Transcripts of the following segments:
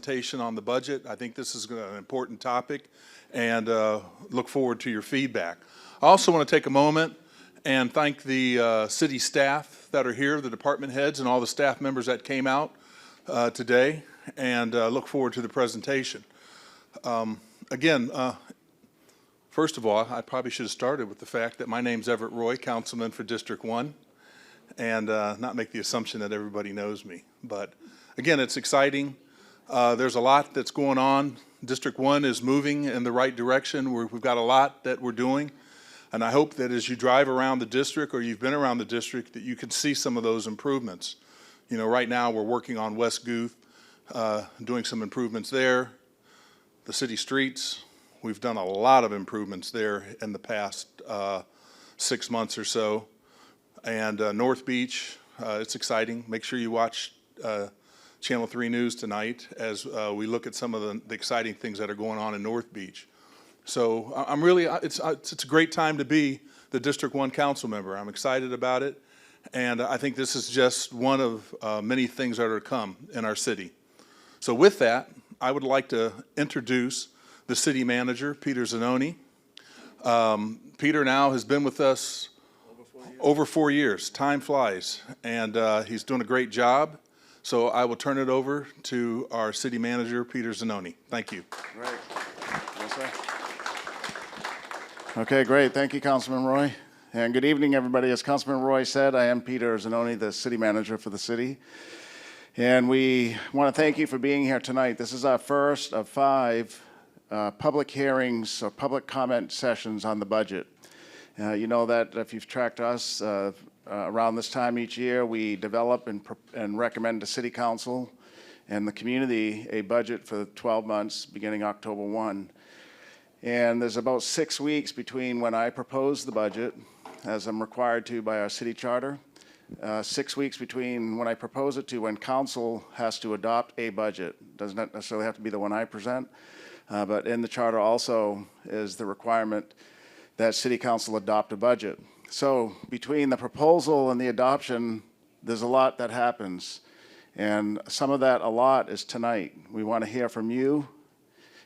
presentation on the budget. I think this is an important topic, and look forward to your feedback. I also want to take a moment and thank the city staff that are here, the department heads, and all the staff members that came out today, and look forward to the presentation. Again, first of all, I probably should have started with the fact that my name's Everett Roy, Councilman for District 1, and not make the assumption that everybody knows me. But again, it's exciting. There's a lot that's going on. District 1 is moving in the right direction. We've got a lot that we're doing. And I hope that as you drive around the district or you've been around the district that you can see some of those improvements. You know, right now we're working on West Guth, doing some improvements there. The city streets, we've done a lot of improvements there in the past 6 months or so. And North Beach, it's exciting. Make sure you watch Channel 3 News tonight as we look at some of the exciting things that are going on in North Beach. So I'm really, it's a great time to be the District 1 council member. I'm excited about it, and I think this is just one of many things that are to come in our city. So with that, I would like to introduce the city manager, Peter Zanoni. Peter now has been with us over 4 years. Time flies, and he's doing a great job. So I will turn it over to our city manager, Peter Zanoni. Thank you. Great. Yes, sir. Okay, great. Thank you, Councilman Roy. And good evening, everybody. As Councilman Roy said, I am Peter Zanoni, the city manager for the city. And we want to thank you for being here tonight. This is our first of 5 public hearings or public comment sessions on the budget. You know that if you've tracked us, around this time each year, we develop and recommend to City Council and the community a budget for 12 months beginning October 1. And there's about 6 weeks between when I propose the budget, as I'm required to by our city charter, 6 weeks between when I propose it to when council has to adopt a budget. Does not necessarily have to be the one I present, but in the charter also is the requirement that city council adopt a budget. So between the proposal and the adoption, there's a lot that happens. And some of that, a lot, is tonight. We want to hear from you.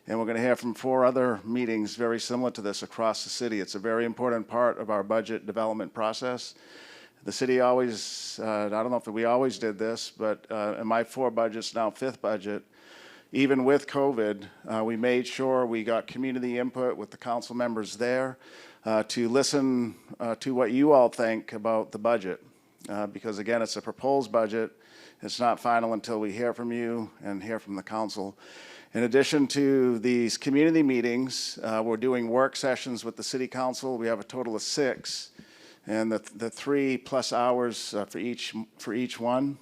And we're going to hear from 4 other meetings very similar to this across the city. It's a very important part of our budget development process. The city always, I don't know if we always did this, but in my 4 budgets, now 5th budget, even with COVID, we made sure we got community input with the council members there to listen to what you all think about the budget. Because again, it's a proposed budget. It's not final until we hear from you and hear from the council. In addition to these community meetings, we're doing work sessions with the city council. We have a total of 6, and the 3+ hours for each one.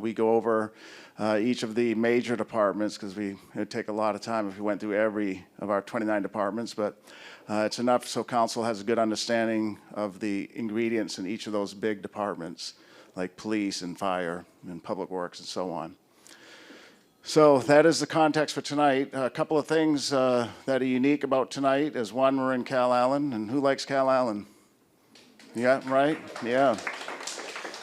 We go over each of the major departments because it'd take a lot of time if we went through every of our 29 departments, but it's enough so council has a good understanding of the ingredients in each of those big departments, like police and fire and public works and so on. So that is the context for tonight. A couple of things that are unique about tonight is, one, we're in Calallen, and who likes Calallen? Yeah, right? Yeah.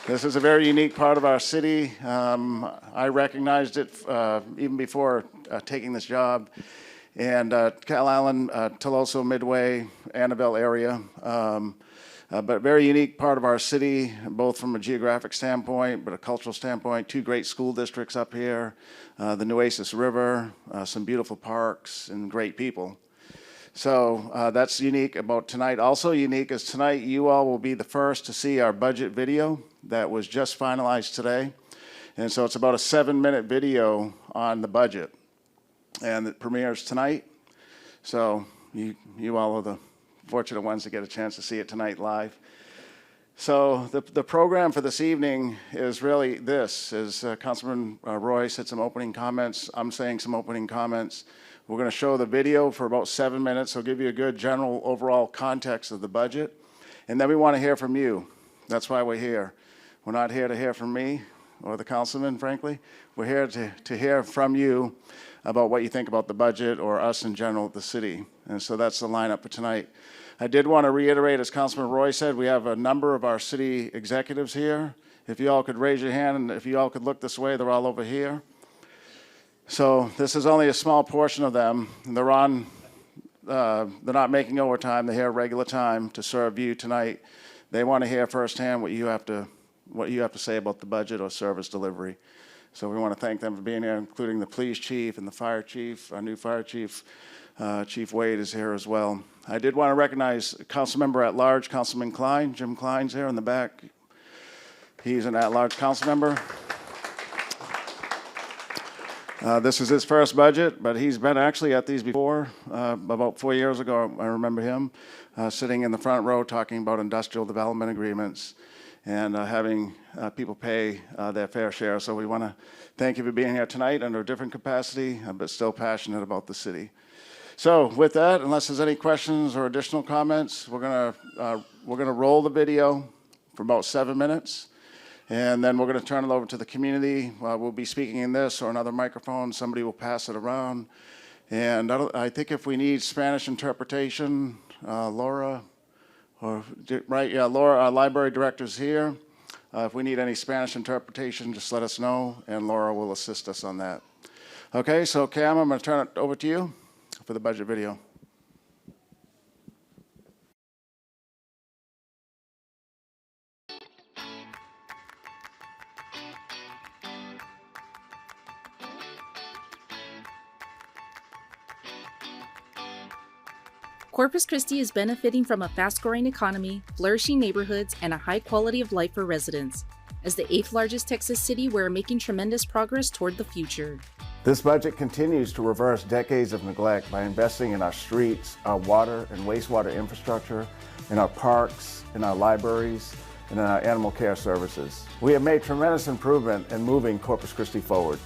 This is a very unique part of our city. I recognized it even before taking this job. And Calallen, Toloso, Midway, Annabelle area. But a very unique part of our city, both from a geographic standpoint, but a cultural standpoint. 2 great school districts up here, the Nueces River, some beautiful parks, and great people. So that's unique about tonight. Also unique is tonight you all will be the first to see our budget video that was just finalized today. And so it's about a 7-minute video on the budget. And it premieres tonight. So you all are the fortunate ones to get a chance to see it tonight live. So the program for this evening is really this, as Councilman Roy said some opening comments, I'm saying some opening comments. We're going to show the video for about 7 minutes. It'll give you a good general overall context of the budget. And then we want to hear from you. That's why we're here. We're not here to hear from me or the councilman, frankly. We're here to hear from you about what you think about the budget or us in general at the city. And so that's the lineup for tonight. I did want to reiterate, as Councilman Roy said, we have a number of our city executives here. If you all could raise your hand and if you all could look this way, they're all over here. So this is only a small portion of them. They're not making overtime. They're here regular time to serve you tonight. They want to hear firsthand what you have to say about the budget or service delivery. So we want to thank them for being here, including the police chief and the fire chief. Our new fire chief, Chief Wade, is here as well. I did want to recognize Council Member at Large, Councilman Klein. Jim Klein's here in the back. He's an at-large council member. This is his first budget, but he's been actually at these before. About 4 years ago, I remember him sitting in the front row talking about industrial development agreements and having people pay their fair share. So we want to thank you for being here tonight under a different capacity, but still passionate about the city. So with that, unless there's any questions or additional comments, we're gonna roll the video for about 7 minutes. And then we're going to turn it over to the community. We'll be speaking in this or another microphone. Somebody will pass it around. And I think if we need Spanish interpretation, Laura, Laura, our library director's here. If we need any Spanish interpretation, just let us know, and Laura will assist us on that. Okay, so Cam, I'm going to turn it over to you for the budget video. Corpus Christi is benefiting from a fast-growing economy, flourishing neighborhoods, and a high quality of life for residents. As the 8th largest Texas city, we're making tremendous progress toward the future. This budget continues to reverse decades of neglect by investing in our streets, our water and wastewater infrastructure, in our parks, in our libraries, and in our animal care services. We have made tremendous improvement in moving Corpus Christi forward.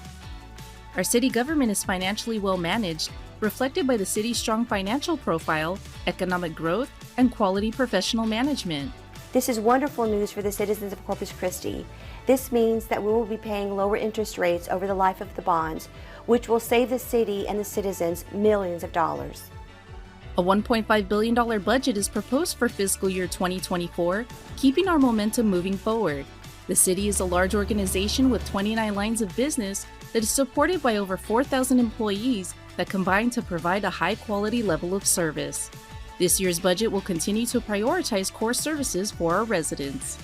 Our city government is financially well managed, reflected by the city's strong financial profile, economic growth, and quality professional management. This is wonderful news for the citizens of Corpus Christi. This means that we will be paying lower interest rates over the life of the bonds, which will save the city and the citizens millions of dollars. A $1.5 billion budget is proposed for fiscal year 2024, keeping our momentum moving forward. The city is a large organization with 29 lines of business that is supported by over 4,000 employees that combine to provide a high-quality level of service. This year's budget will continue to prioritize core services for our residents.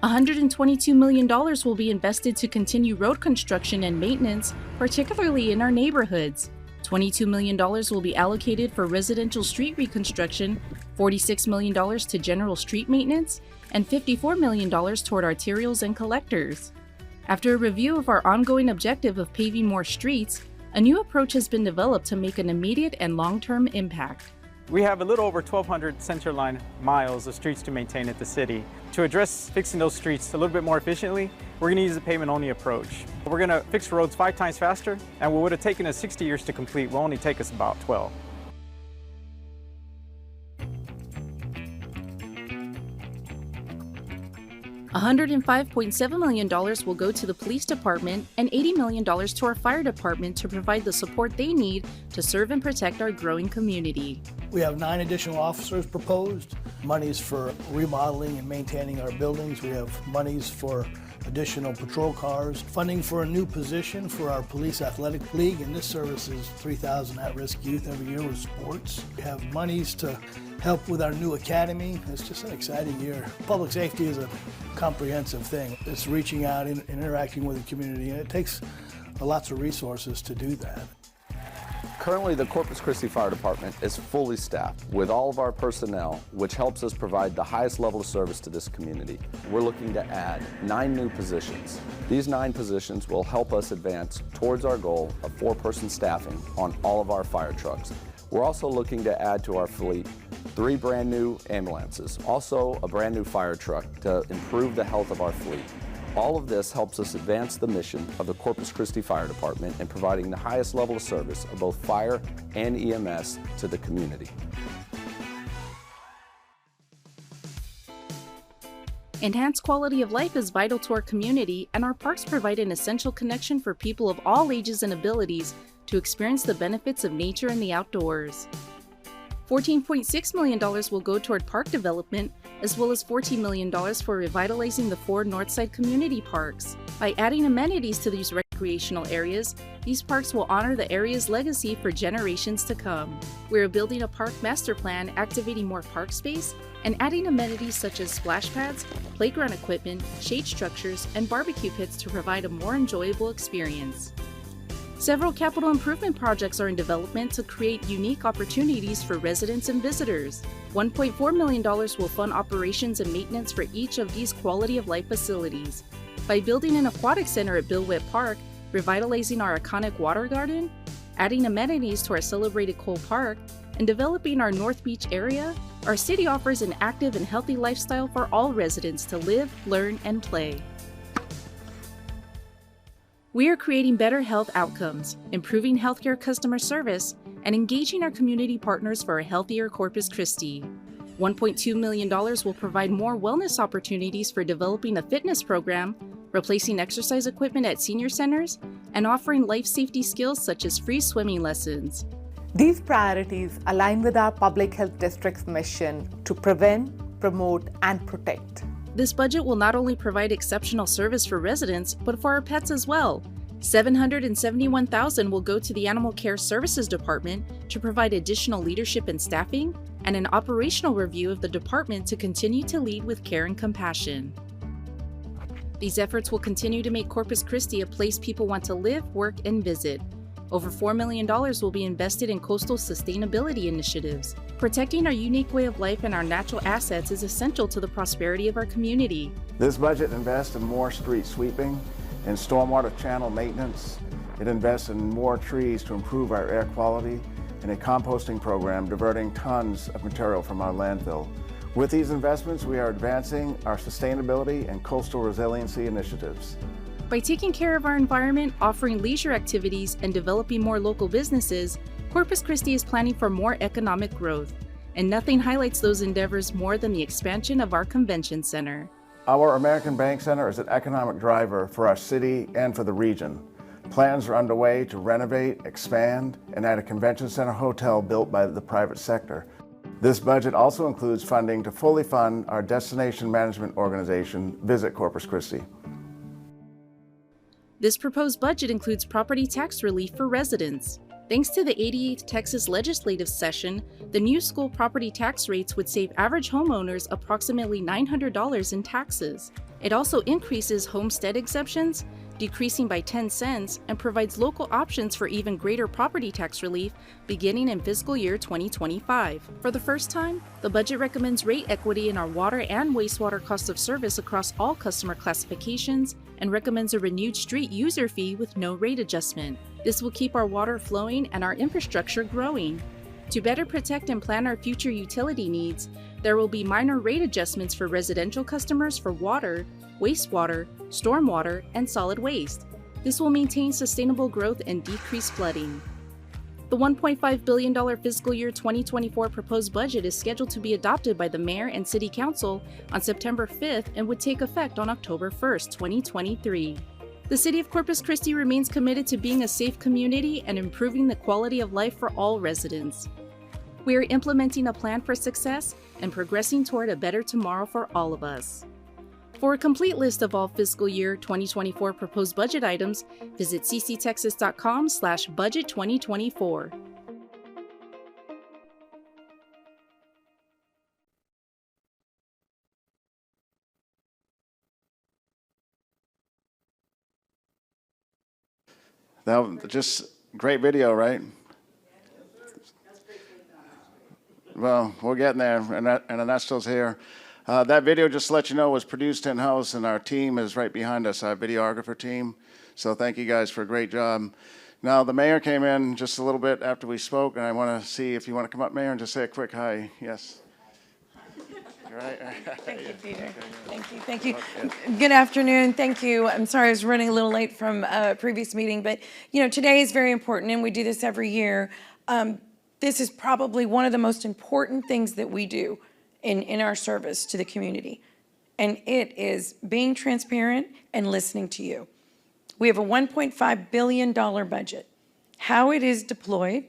$122 million will be invested to continue road construction and maintenance, particularly in our neighborhoods. $22 million will be allocated for residential street reconstruction, $46 million to general street maintenance, and $54 million toward arterials and collectors. After a review of our ongoing objective of paving more streets, a new approach has been developed to make an immediate and long-term impact. We have a little over 1,200 centerline miles of streets to maintain at the city. To address fixing those streets a little bit more efficiently, we're going to use a pavement-only approach. We're going to fix roads 5 times faster, and what would have taken us 60 years to complete will only take us about 12. $105.7 million will go to the police department and $80 million to our fire department to provide the support they need to serve and protect our growing community. We have 9 additional officers proposed, monies for remodeling and maintaining our buildings. We have monies for additional patrol cars, funding for a new position for our police athletic league, and this services 3,000 at-risk youth every year with sports. We have monies to help with our new academy. It's just an exciting year. Public safety is a comprehensive thing. It's reaching out and interacting with the community, and it takes lots of resources to do that. Currently, the Corpus Christi Fire Department is fully staffed with all of our personnel, which helps us provide the highest level of service to this community. We're looking to add 9 new positions. These 9 positions will help us advance towards our goal of 4-person staffing on all of our fire trucks. We're also looking to add to our fleet 3 brand new ambulances, also a brand new fire truck to improve the health of our fleet. All of this helps us advance the mission of the Corpus Christi Fire Department in providing the highest level of service of both fire and EMS to the community. Enhanced quality of life is vital to our community, and our parks provide an essential connection for people of all ages and abilities to experience the benefits of nature and the outdoors. $14.6 million will go toward park development, as well as $14 million for revitalizing the 4 Northside community parks. By adding amenities to these recreational areas, these parks will honor the area's legacy for generations to come. We are building a park master plan, activating more park space, and adding amenities such as splash pads, playground equipment, shade structures, and barbecue pits to provide a more enjoyable experience. Several capital improvement projects are in development to create unique opportunities for residents and visitors. $1.4 million will fund operations and maintenance for each of these quality of life facilities. By building an aquatic center at Bill Witt Park, revitalizing our iconic water garden, adding amenities to our celebrated Cole Park, and developing our North Beach area, our city offers an active and healthy lifestyle for all residents to live, learn, and play. We are creating better health outcomes, improving healthcare customer service, and engaging our community partners for a healthier Corpus Christi. $1.2 million will provide more wellness opportunities for developing a fitness program, replacing exercise equipment at senior centers, and offering life safety skills such as free swimming lessons. These priorities align with our Public Health District's mission to prevent, promote, and protect. This budget will not only provide exceptional service for residents, but for our pets as well. $771,000 will go to the Animal Care Services Department to provide additional leadership and staffing, and an operational review of the department to continue to lead with care and compassion. These efforts will continue to make Corpus Christi a place people want to live, work, and visit. Over $4 million will be invested in coastal sustainability initiatives. Protecting our unique way of life and our natural assets is essential to the prosperity of our community. This budget invests in more street sweeping and stormwater channel maintenance. It invests in more trees to improve our air quality and a composting program diverting tons of material from our landfill. With these investments, we are advancing our sustainability and coastal resiliency initiatives. By taking care of our environment, offering leisure activities, and developing more local businesses, Corpus Christi is planning for more economic growth. And nothing highlights those endeavors more than the expansion of our convention center. Our American Bank Center is an economic driver for our city and for the region. Plans are underway to renovate, expand, and add a convention center hotel built by the private sector. This budget also includes funding to fully fund our destination management organization, Visit Corpus Christi. This proposed budget includes property tax relief for residents. Thanks to the 88th Texas legislative session, the new school property tax rates would save average homeowners approximately $900 in taxes. It also increases homestead exemptions, decreasing by 10 cents, and provides local options for even greater property tax relief beginning in fiscal year 2025. For the first time, the budget recommends rate equity in our water and wastewater cost of service across all customer classifications and recommends a renewed street user fee with no rate adjustment. This will keep our water flowing and our infrastructure growing. To better protect and plan our future utility needs, there will be minor rate adjustments for residential customers for water, wastewater, stormwater, and solid waste. This will maintain sustainable growth and decrease flooding. The $1.5 billion fiscal year 2024 proposed budget is scheduled to be adopted by the Mayor and City Council on September 5th and would take effect on October 1st, 2023. The City of Corpus Christi remains committed to being a safe community and improving the quality of life for all residents. We are implementing a plan for success and progressing toward a better tomorrow for all of us. For a complete list of all fiscal year 2024 proposed budget items, visit cctexas.com/budget2024. That was just great video, right? Well, we're getting there, and Ernesto's here. That video, just to let you know, was produced in-house, and our team is right behind us, our videographer team. So thank you guys for a great job. Now, the mayor came in just a little bit after we spoke, and I want to see if you want to come up, Mayor, and just say a quick hi. Yes. All right. Thank you, Peter. Thank you. Good afternoon. Thank you. I'm sorry I was running a little late from a previous meeting, but today is very important, and we do this every year. This is probably one of the most important things that we do in our service to the community. And it is being transparent and listening to you. We have a $1.5 billion budget. How it is deployed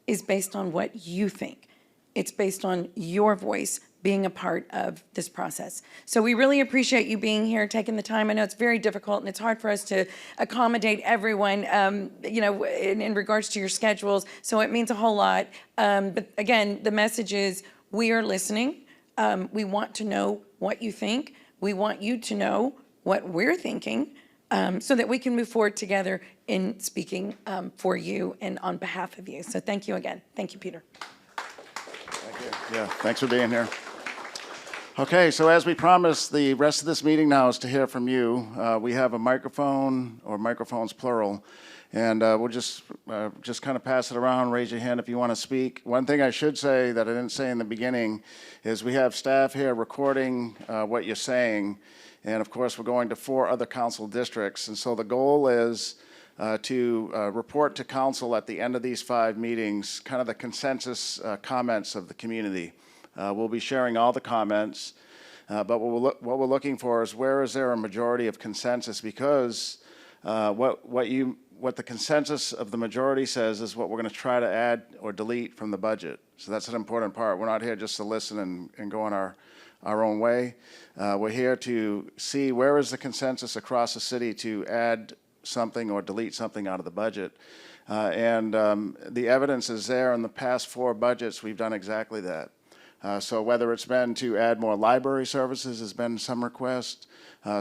is based on what you think. It's based on your voice being a part of this process. So we really appreciate you being here, taking the time. I know it's very difficult and it's hard for us to accommodate everyone, in regards to your schedules. So it means a whole lot. But again, the message is we are listening. We want to know what you think. We want you to know what we're thinking, so that we can move forward together in speaking for you and on behalf of you. So thank you again. Thank you, Peter. Thank you. Yeah, thanks for being here. Okay, so as we promised, the rest of this meeting now is to hear from you. We have a microphone, or microphones plural, and we'll just kind of pass it around. Raise your hand if you want to speak. One thing I should say that I didn't say in the beginning is we have staff here recording what you're saying, and of course we're going to 4 other council districts, and so the goal is to report to council at the end of these 5 meetings kind of the consensus comments of the community. We'll be sharing all the comments, but what we're looking for is where is there a majority of consensus, because what the consensus of the majority says is what we're going to try to add or delete from the budget. So that's an important part. We're not here just to listen and go on our own way. We're here to see where is the consensus across the city to add something or delete something out of the budget. The evidence is there. In the past 4 budgets, we've done exactly that. So whether it's been to add more library services has been some requests,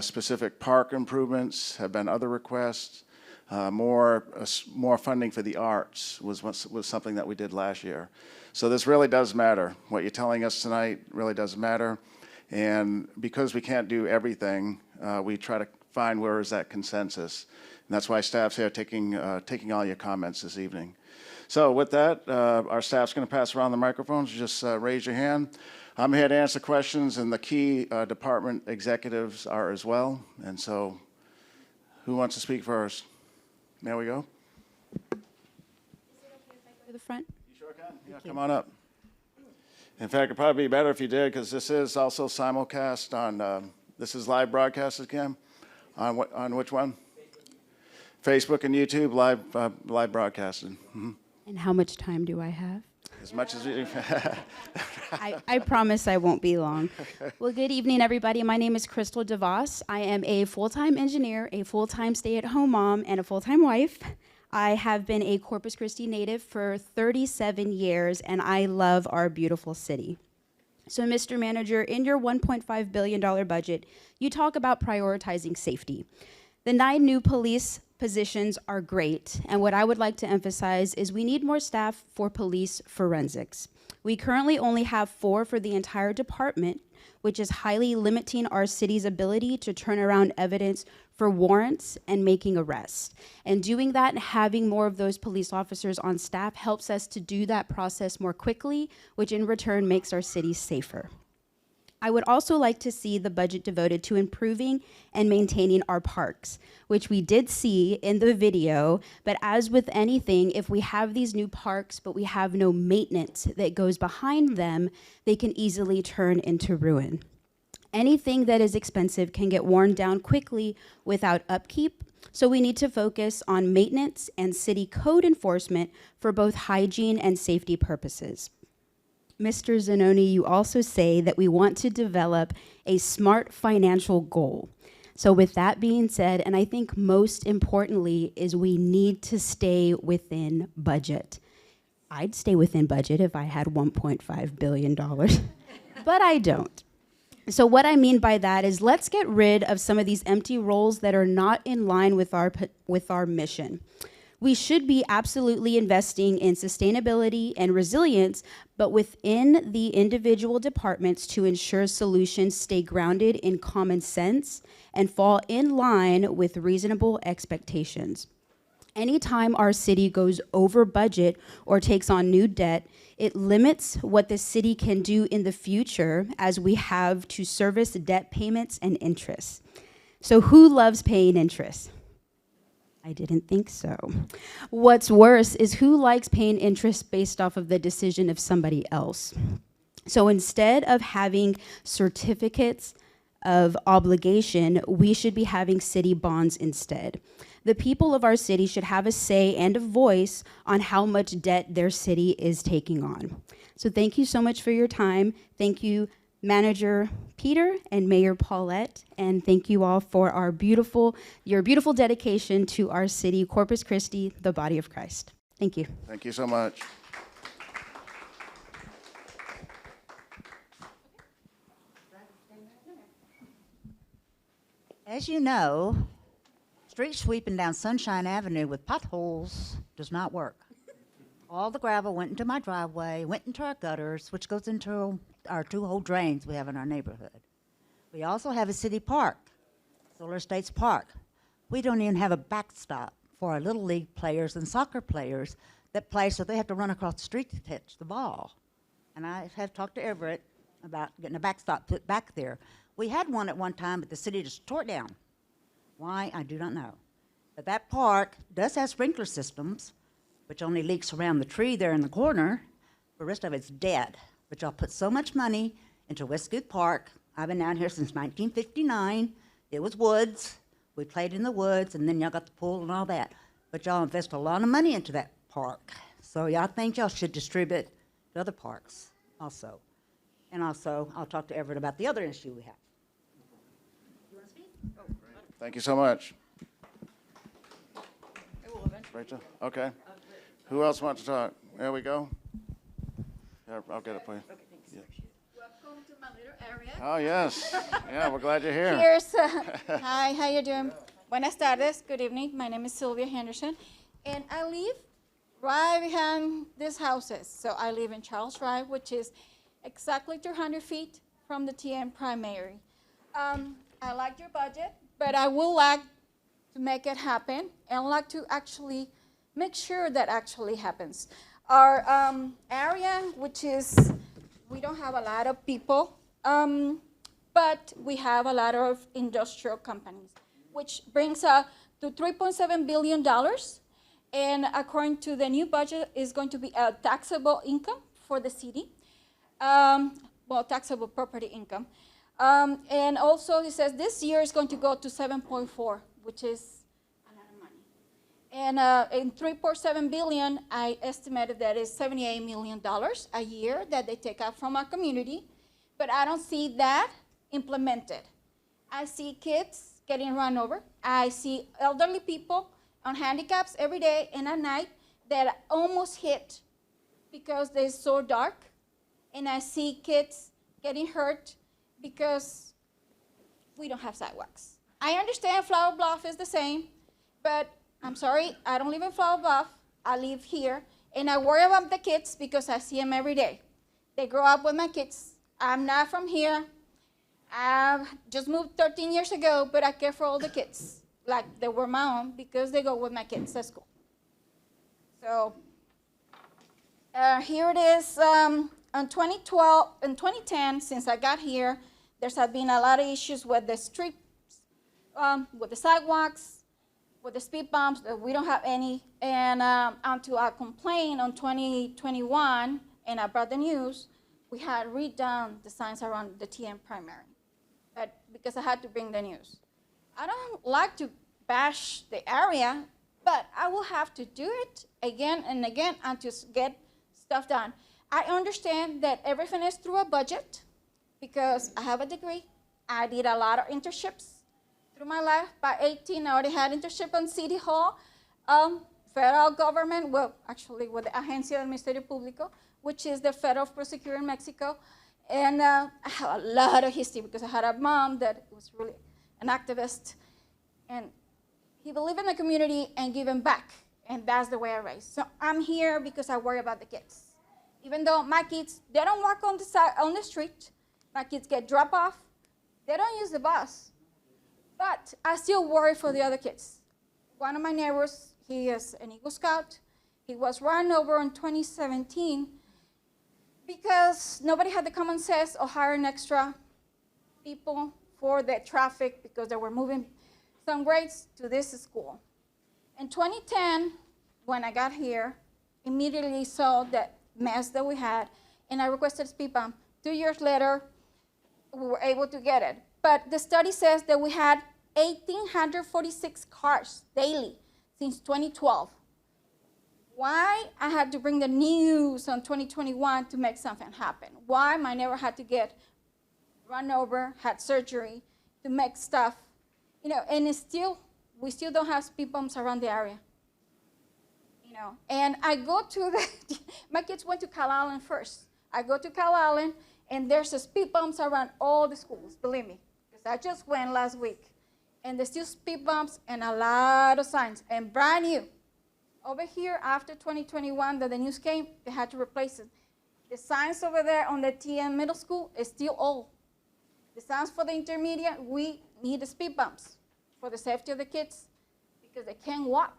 specific park improvements have been other requests, more funding for the arts was something that we did last year. So this really does matter. What you're telling us tonight really does matter. And because we can't do everything, we try to find where is that consensus. And that's why staff's here taking all your comments this evening. So with that, our staff's going to pass around the microphones. Just raise your hand. I'm here to answer questions, and the key department executives are as well. And so who wants to speak first? There we go. Is it okay if I go to the front? You sure can. Yeah, come on up. In fact, it'd probably be better if you did, because this is also simulcast on, this is live broadcast again. On which one? Facebook and YouTube, live broadcasting. Mm-hmm. And how much time do I have? As much as you. I promise I won't be long. Well, good evening, everybody. My name is Crystal DeVos. I am a full-time engineer, a full-time stay-at-home mom, and a full-time wife. I have been a Corpus Christi native for 37 years, and I love our beautiful city. So, Mr. Manager, in your $1.5 billion budget, you talk about prioritizing safety. The 9 new police positions are great, and what I would like to emphasize is we need more staff for police forensics. We currently only have 4 for the entire department, which is highly limiting our city's ability to turn around evidence for warrants and making arrests. And doing that and having more of those police officers on staff helps us to do that process more quickly, which in return makes our city safer. I would also like to see the budget devoted to improving and maintaining our parks, which we did see in the video, but as with anything, if we have these new parks, but we have no maintenance that goes behind them, they can easily turn into ruin. Anything that is expensive can get worn down quickly without upkeep, so we need to focus on maintenance and city code enforcement for both hygiene and safety purposes. Mr. Zanoni, you also say that we want to develop a smart financial goal. So with that being said, and I think most importantly, is we need to stay within budget. I'd stay within budget if I had $1.5 billion, but I don't. So what I mean by that is let's get rid of some of these empty roles that are not in line with our mission. We should be absolutely investing in sustainability and resilience, but within the individual departments to ensure solutions stay grounded in common sense and fall in line with reasonable expectations. Anytime our city goes over budget or takes on new debt, it limits what the city can do in the future as we have to service debt payments and interest. So who loves paying interest? I didn't think so. What's worse is who likes paying interest based off of the decision of somebody else. So instead of having certificates of obligation, we should be having city bonds instead. The people of our city should have a say and a voice on how much debt their city is taking on. So thank you so much for your time. Thank you, Manager Peter and Mayor Paulette, and thank you all for your beautiful dedication to our city, Corpus Christi, the body of Christ. Thank you. Thank you so much. As you know, street sweeping down Sunshine Avenue with potholes does not work. All the gravel went into my driveway, went into our gutters, which goes into our 2 drains we have in our neighborhood. We also have a city park, Solar Estates Park. We don't even have a backstop for our Little League players and soccer players that play, so they have to run across the street to catch the ball. And I have talked to Everett about getting a backstop put back there. We had one at one time, but the city just tore it down. Why, I do not know. But that park does have sprinkler systems, which only leaks around the tree there in the corner. The rest of it's dead. But y'all put so much money into Westgate Park. I've been down here since 1959. It was woods. We played in the woods, and then y'all got the pool and all that. But y'all invest a lot of money into that park. So y'all think y'all should distribute to other parks also. And also, I'll talk to Everett about the other issue we have. Thank you so much. Rachel? Okay. Who else wants to talk? There we go. Yeah, I'll get it for you. Yeah. Welcome to my little area. Oh, yes. Yeah, we're glad you're here. Here's, hi, how you doing? Buenas tardes, good evening. My name is Sylvia Henderson, and I live right behind these houses. So I live in Charles Drive, which is exactly 200 feet from the TM primary. I like your budget, but I would like to make it happen, and I'd like to actually make sure that actually happens. Our area, which is, we don't have a lot of people, but we have a lot of industrial companies, which brings us to $3.7 billion. And according to the new budget, is going to be a taxable income for the city, well, taxable property income. And also, it says this year is going to go to 7.4, which is a lot of money. And in 3.7 billion, I estimated that is $78 million a year that they take out from our community, but I don't see that implemented. I see kids getting run over. I see elderly people on handicaps every day and at night that almost hit because they're so dark. And I see kids getting hurt because we don't have sidewalks. I understand Flower Bluff is the same, but I'm sorry, I don't live in Flower Bluff. I live here, and I worry about the kids because I see them every day. They grow up with my kids. I'm not from here. I just moved 13 years ago, but I care for all the kids, like they were my own, because they go with my kids at school. So here it is. In 2012, in 2010, since I got here, there's been a lot of issues with the streets, with the sidewalks, with the speed bumps. We don't have any. And until I complained on 2021, and I brought the news, we had redone the signs around the TM primary, but because I had to bring the news. I don't like to bash the area, but I will have to do it again and again until get stuff done. I understand that everything is through a budget because I have a degree. I did a lot of internships through my life. By 18, I already had internship on City Hall, federal government, well, actually with the Agencia del Ministerio Público, which is the federal prosecutor in Mexico. And I have a lot of history because I had a mom that was really an activist. And he believed in the community and giving back. And that's the way I raised. So I'm here because I worry about the kids. Even though my kids, they don't walk on the street. My kids get dropped off. They don't use the bus. But I still worry for the other kids. One of my neighbors, he is an Eagle Scout. He was run over in 2017 because nobody had the common sense of hiring extra people for the traffic because they were moving some grades to this school. In 2010, when I got here, immediately saw that mess that we had, and I requested speed bump. 2 years later, we were able to get it. But the study says that we had 1,846 cars daily since 2012. Why I had to bring the news on 2021 to make something happen? Why my neighbor had to get run over, had surgery to make stuff, you know, and we still don't have speed bumps around the area. You know, and I go to my kids went to Calallen first. I go to Calallen, and there's a speed bumps around all the schools, believe me, because I just went last week. And there's still speed bumps and a lot of signs, and brand new. Over here, after 2021, that the news came, they had to replace it. The signs over there on the TN middle school is still old. The signs for the intermediate, we need the speed bumps for the safety of the kids because they can't walk.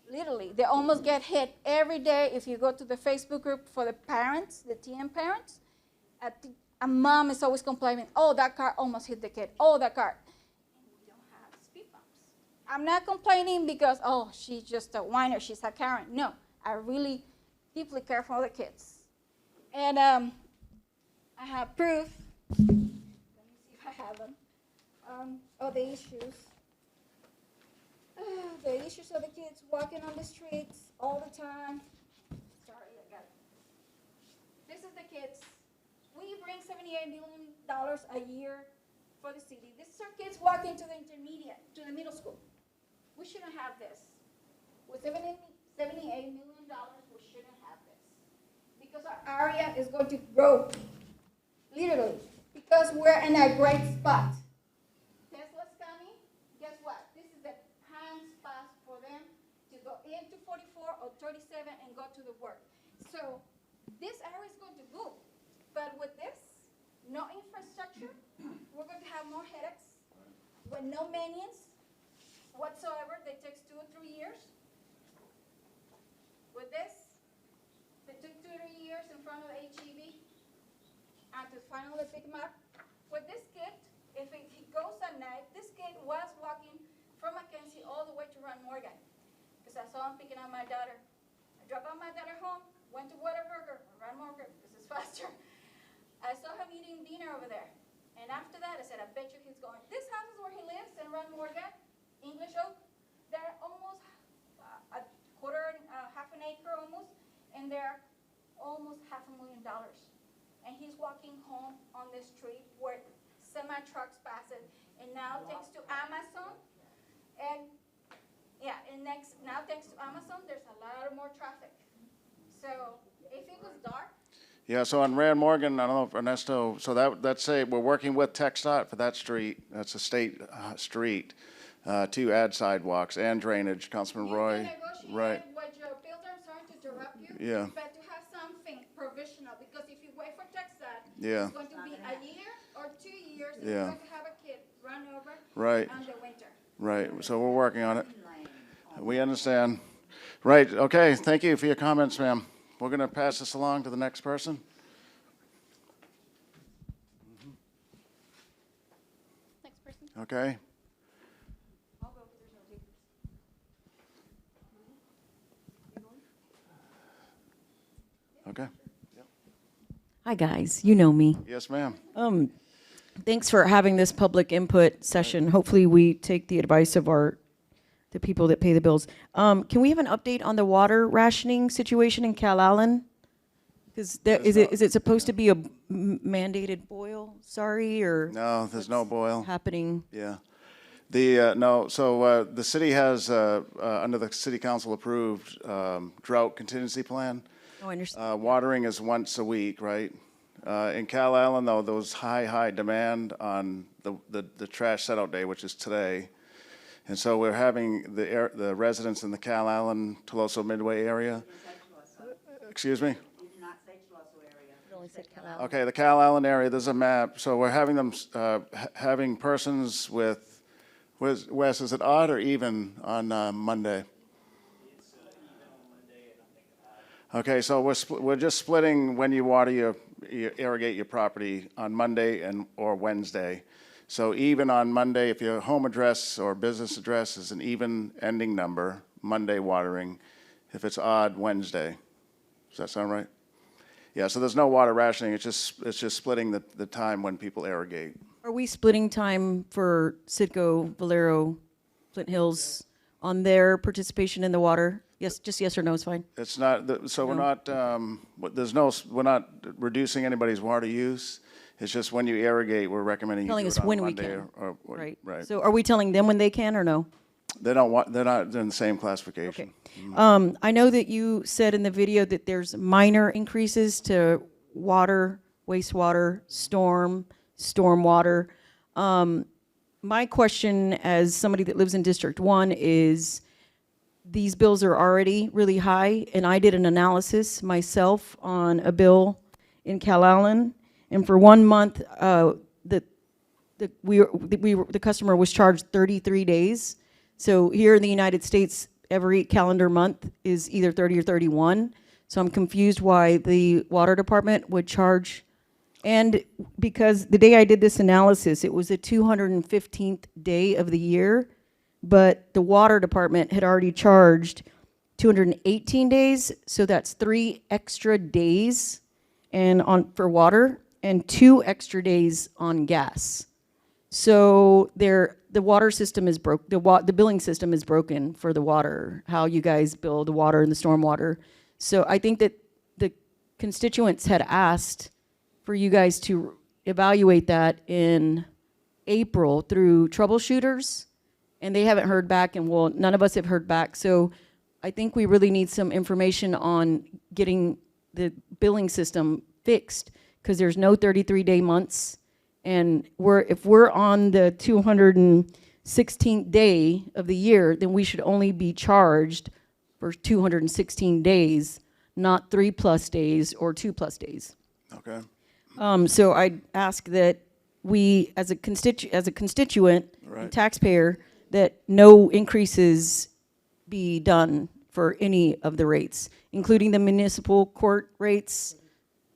Literally, they almost get hit every day. If you go to the Facebook group for the parents, the TN parents, a mom is always complaining, oh, that car almost hit the kid. Oh, that car. And we don't have speed bumps. I'm not complaining because, oh, she's just a whiner, she's a Karen. No, I really deeply care for the kids. And I have proof. Let me see if I have them. Of the issues. The issues of the kids walking on the streets all the time. Sorry, I got it. This is the kids. We bring $78 million a year for the city. This is our kids walking to the intermediate, to the middle school. We shouldn't have this. With $78 million, we shouldn't have this. Because our area is going to grow, literally, because we're in a great spot. Tesla's coming, guess what? This is the prime spot for them to go into 44 or 37 and go to the work. So this area is going to boom. But with this, no infrastructure, we're going to have more headaches with no maintenance whatsoever. They take 2 or 3 years. With this, they took 2 or 3 years in front of the HEB and to finally pick him up. With this kid, if he goes at night, this kid was walking from Mackenzie all the way to Run Morgan because I saw him picking up my daughter. I dropped off my daughter home, went to Whataburger, Run Morgan because it's faster. I saw him eating dinner over there. And after that, I said, I bet you he's going. This house is where he lives in Run Morgan, English Oak. They're almost half an acre almost, and they're almost $500,000. And he's walking home on the street where semi-trucks pass it. And now thanks to Amazon, and now thanks to Amazon, there's a lot of more traffic. So if it was dark. Yeah, so on Rand Morgan, I don't know if Ernesto, so that's we're working with TxDOT for that street. That's a state street to add sidewalks and drainage. Councilman Roy, right? What your builder, I'm sorry to interrupt you. Yeah. But to have something provisional, because if you wait for TxDOT, Yeah. it's going to be a year or 2 years, and Yeah. you're going to have a kid run over Right. in the winter. Right, so we're working on it. We understand. Right, okay, thank you for your comments, ma'am. We're going to pass this along to the next person. Next person. Okay. I'll go because there's no takers. Okay. Hi, guys. You know me. Yes, ma'am. Thanks for having this public input session. Hopefully, we take the advice of the people that pay the bills. Can we have an update on the water rationing situation in Calallen? Because is it supposed to be a mandated boil? Sorry, or No, there's no boil. happening? Yeah. The city has, under the city council approved drought contingency plan. Oh, I understand. Watering is once a week, right? In Calallen, though, there was high demand on the trash set-out day, which is today. And so we're having the residents in the Calallen, Toloso Midway area. Excuse me? Okay, the Calallen area, there's a map. So we're having them, having persons with, Wes, is it odd or even on Monday? It's even on Monday and I think odd. Okay, so we're just splitting when you water you irrigate your property on Monday or Wednesday. So even on Monday, if your home address or business address is an even ending number, Monday watering. If it's odd, Wednesday. Does that sound right? Yeah, so there's no water rationing. It's just splitting the time when people irrigate. Are we splitting time for Citgo, Valero, Flint Hills on their participation in the water? Yes, just yes or no is fine. It's not, so we're not, we're not reducing anybody's water use. It's just when you irrigate, we're recommending you Telling do us it on when we Monday can. Right. Right. So are we telling them when they can or no? They're not in the same classification. I know that you said in the video that there's minor increases to water, wastewater, stormwater. My question as somebody that lives in District 1 is, these bills are already really high, and I did an analysis myself on a bill in Calallen, and for 1 month, the customer was charged 33 days. So here in the United States, every calendar month is either 30 or 31. So I'm confused why the water department would charge. And because the day I did this analysis, it was the 215th day of the year, but the water department had already charged 218 days. So that's 3 extra days for water and 2 extra days on gas. So the water system is broke. The billing system is broken for the water, how you guys bill the water and the stormwater. So I think that the constituents had asked for you guys to evaluate that in April through troubleshooters, and they haven't heard back, and well, none of us have heard back. So I think we really need some information on getting the billing system fixed, because there's no 33-day months. And if we're on the 216th day of the year, then we should only be charged for 216 days, not 3+ days or 2+ days. Okay. So I'd ask that we, as a constituent and taxpayer, that no increases be done for any of the rates, including the municipal court rates,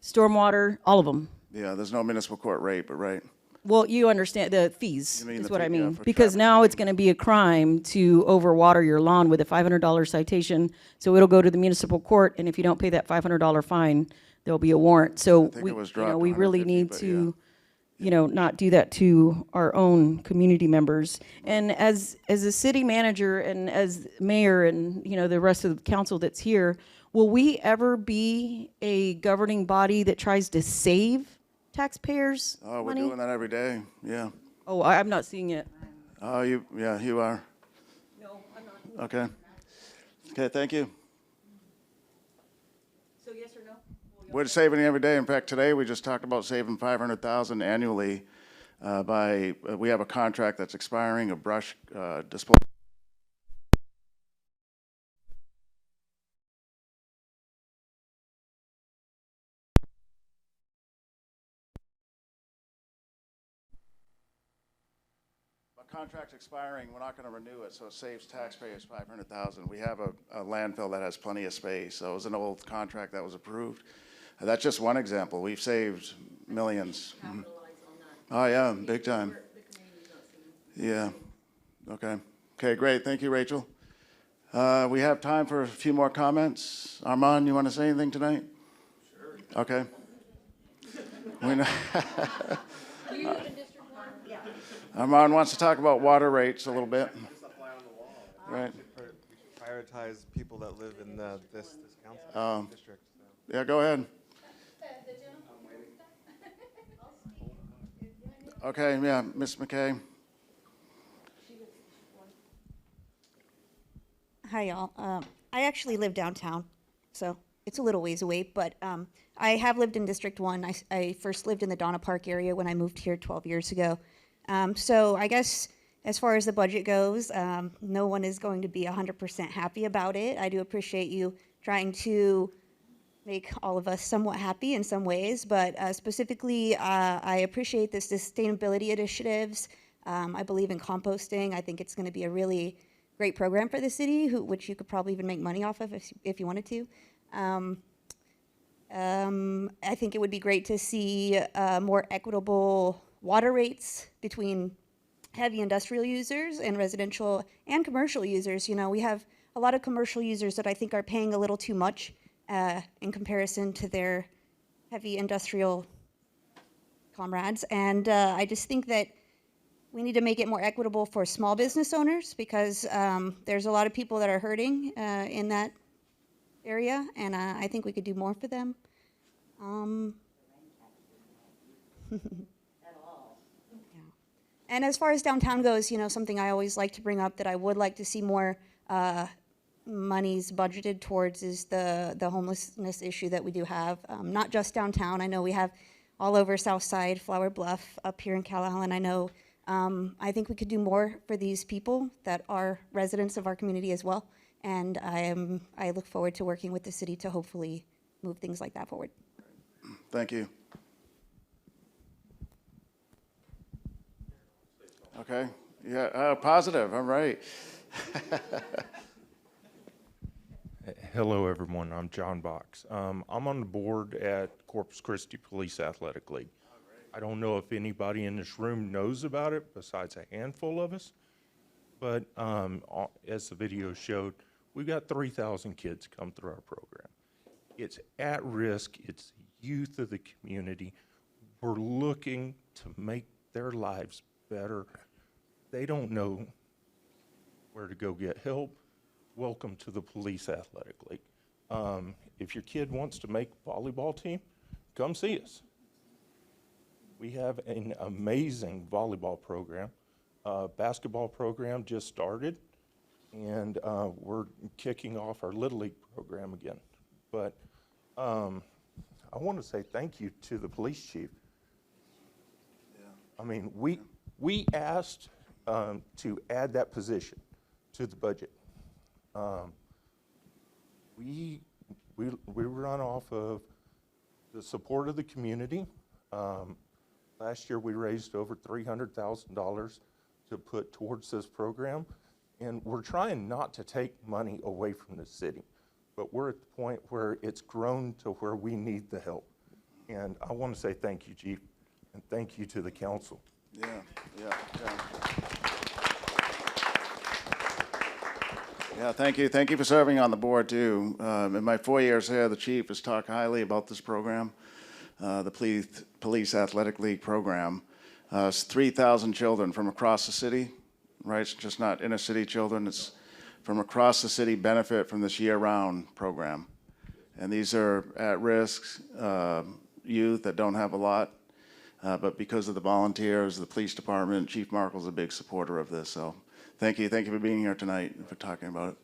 stormwater, all of them. Yeah, there's no municipal court rate, but right. Well, you understand the fees, You mean is the what fee, I yeah, mean. for Because traffic now it's going to be a crime to overwater your lawn with a $500 citation. So it'll go to the municipal court, and if you don't pay that $500 fine, there'll be a warrant. So think it was we dropped really 150, need but to, not do that to our own community members. And as a city manager and as mayor and, the rest of the council that's here, will we ever be a governing body that tries to save taxpayers' Oh, we're money? doing that every day, yeah. Oh, I'm not seeing it. Oh, you are. No, I'm not. Okay. Okay, thank you. So yes or no? We're saving every day. In fact, today we just talked about saving $500,000 annually we have a contract that's expiring, a brush disposal. Contract expiring, we're not going to renew it, so it saves taxpayers $500,000. We have a landfill that has plenty of space, so it was an old contract that was approved. That's just one example. We've saved millions. Mm-hmm. Oh yeah, big time. Yeah. Okay. Okay, great. Thank you, Rachel. We have time for a few more comments. Armand, you want to say anything tonight? Sure. Okay. We know. Armand wants to talk about water rates a little bit. Right. Prioritize people that live in this council district. So. Yeah, go ahead. Okay, yeah, Ms. McKay. Hi, y'all. I actually live downtown, so it's a little ways away, but I have lived in District 1. I first lived in the Donna Park area when I moved here 12 years ago. So I guess as far as the budget goes, no one is going to be 100% happy about it. I do appreciate you trying to make all of us somewhat happy in some ways, but specifically, I appreciate the sustainability initiatives. I believe in composting. I think it's going to be a really great program for the city, which you could probably even make money off of if you wanted to. I think it would be great to see more equitable water rates between heavy industrial users and residential and commercial users. We have a lot of commercial users that I think are paying a little too much in comparison to their heavy industrial comrades. And I just think that we need to make it more equitable for small business owners, because there's a lot of people that are hurting in that area, and I think we could do more for them. And as far as downtown goes, something I always like to bring up that I would like to see more monies budgeted towards is the homelessness issue that we do have. Not just downtown. I know we have all over South Side, Flower Bluff, up here in Calallen. I know. I think we could do more for these people that are residents of our community as well. And I look forward to working with the city to hopefully move things like that forward. Thank you. Okay. Yeah, positive. All right. Hello, everyone. I'm John Box. I'm on the board at Corpus Christi Police Athletic League. I don't know if anybody in this room knows about it besides a handful of us, but as the video showed, we've got 3,000 kids come through our program. It's at risk. It's the youth of the community. We're looking to make their lives better. They don't know where to go get help. Welcome to the Police Athletic League. If your kid wants to make volleyball team, come see us. We have an amazing volleyball program. Basketball program just started, and we're kicking off our Little League program again. But I want to say thank you to the police chief. Yeah. I mean, we asked to add that position to the budget. We run off of the support of the community. Last year we raised over $300,000 to put towards this program, and we're trying not to take money away from the city, but we're at the point where it's grown to where we need the help. And I want to say thank you, Chief, and thank you to the council. Yeah. Yeah, thank you. Thank you for serving on the board, too. In my 4 years here, the chief has talked highly about this program, the Police Athletic League program. It's 3,000 children from across the city, right? It's just not inner city children. It's from across the city benefit from this year-round program. And these are at-risk youth that don't have a lot, but because of the volunteers, the police department, Chief Markle's a big supporter of this, so thank you. Thank you for being here tonight and for talking about it.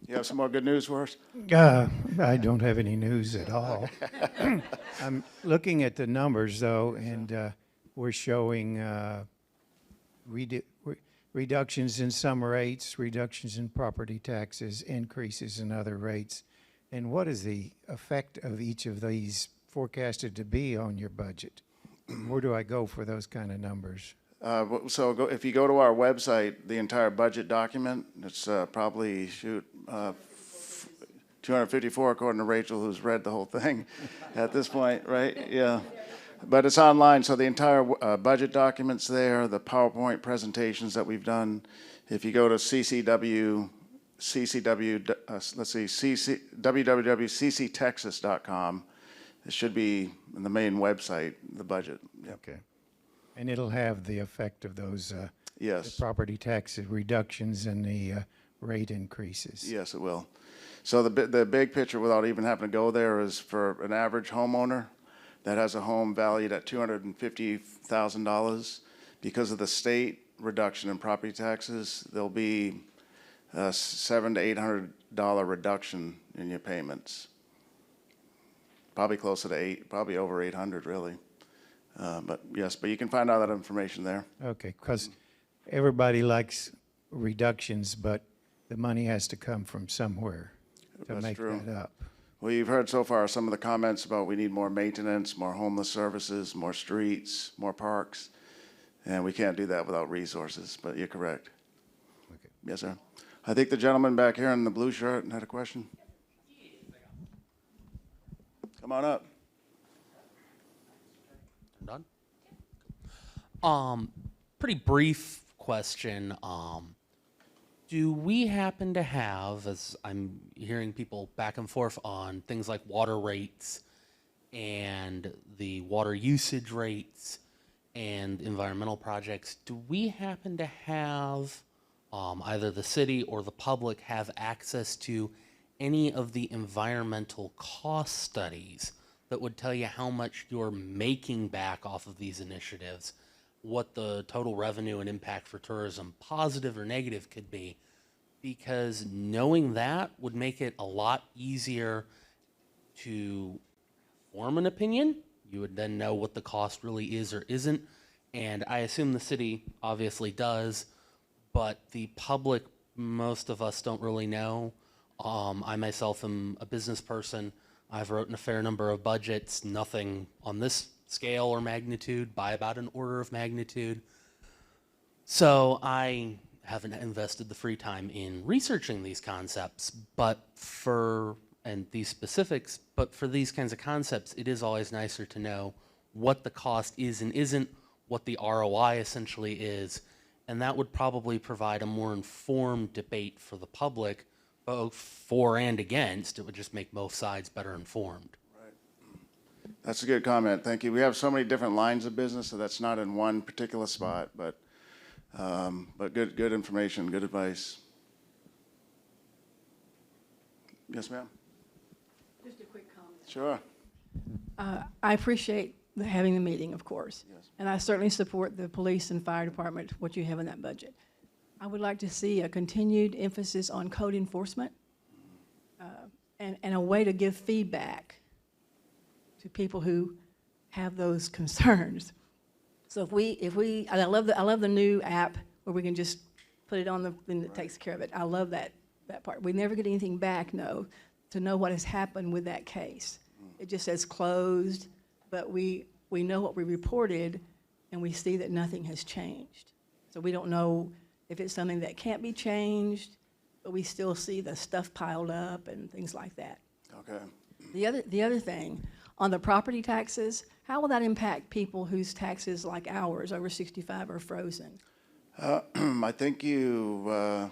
You have some more good news for us? I don't have any news at all. I'm looking at the numbers, though, and we're showing reductions in some rates, reductions in property taxes, increases in other rates. And what is the effect of each of these forecasted to be on your budget? Where do I go for those kind of numbers? If you go to our website, the entire budget document, it's probably 254 according to Rachel, who's read the whole thing at this point, right? Yeah. But it's online, so the entire budget document's there, the PowerPoint presentations that we've done. If you go to www.cctexas.com, it should be in the main website, the budget. Yep. Okay. And it'll have the effect of those yes. the property tax reductions and the rate increases. Yes, it will. So the big picture, without even having to go there, is for an average homeowner that has a home valued at $250,000. Because of the state reduction in property taxes, there'll be a $700 to $800 reduction in your payments. Probably closer to probably over 800, really. But yes, but you can find out that information there. Okay, because everybody likes reductions, but the money has to come from somewhere to make that up. Well, you've heard so far some of the comments about we need more maintenance, more homeless services, more streets, more parks, and we can't do that without resources, but you're correct. Okay. Yes, sir. I think the gentleman back here in the blue shirt had a question. Come on up. Done? Pretty brief question. Do we happen to have, as I'm hearing people back and forth on things like water rates and the water usage rates and environmental projects, do we happen to have either the city or the public have access to any of the environmental cost studies that would tell you how much you're making back off of these initiatives, what the total revenue and impact for tourism, positive or negative, could be, because knowing that would make it a lot easier to form an opinion. You would then know what the cost really is or isn't, and I assume the city obviously does, but the public, most of us don't really know. I myself am a business person. I've written a fair number of budgets, nothing on this scale or magnitude, by about an order of magnitude. So I haven't invested the free time in researching these concepts, and these specifics, but for these kinds of concepts, it is always nicer to know what the cost is and isn't, what the ROI essentially is, and that would probably provide a more informed debate for the public, both for and against. It would just make both sides better informed. That's a good comment. Thank you. We have so many different lines of business, so that's not in one particular spot, but good information, good advice. Yes, ma'am. Just a quick comment. Sure. I appreciate having the meeting, of course. Yes. And I certainly support the police and fire department, what you have in that budget. I would like to see a continued emphasis on code enforcement and a way to give feedback to people who have those concerns. So if we, and I love the new app where we can just put it on the thing that takes care of it. I love that part. We never get anything back, no, to know what has happened with that case. It just says closed, but we know what we reported, and we see that nothing has changed. So we don't know if it's something that can't be changed, but we still see the stuff piled up and things like that. Okay. The other thing, on the property taxes, how will that impact people whose taxes, like ours, over 65, are frozen? I think